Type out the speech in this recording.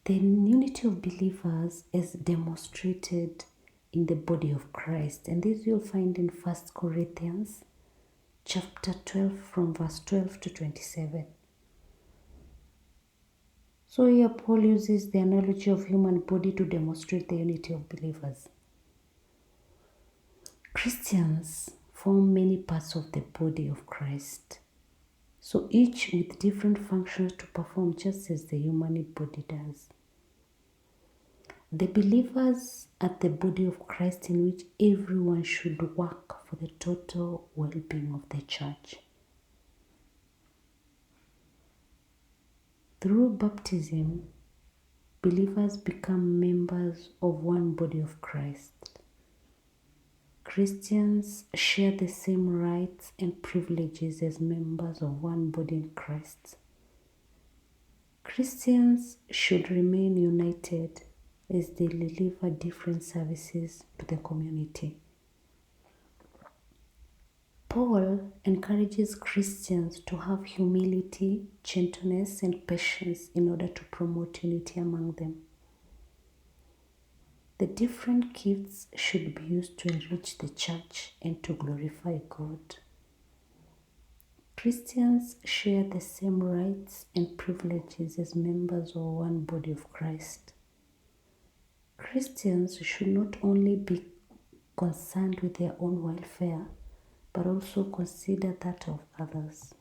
The unity of believers is demonstrated in the body of Christ, and this you'll find in 1 Corinthians chapter 12 from verse 12 to 27. So here Paul uses the analogy of human body to demonstrate the unity of believers. Christians form many parts of the body of Christ, so each with different functions to perform just as the human body does. The believers are the body of Christ in which everyone should work for the total well-being of the church. Through baptism, believers become members of one body of Christ. Christians share the same rights and privileges as members of one body in Christ. Christians should remain united as they deliver different services to the community. Paul encourages Christians to have humility, gentleness, and patience in order to promote unity among them. The different gifts should be used to enrich the church and to glorify God. Christians share the same rights and privileges as members of one body of Christ. Christians should not only be concerned with their own welfare, but also consider that of others.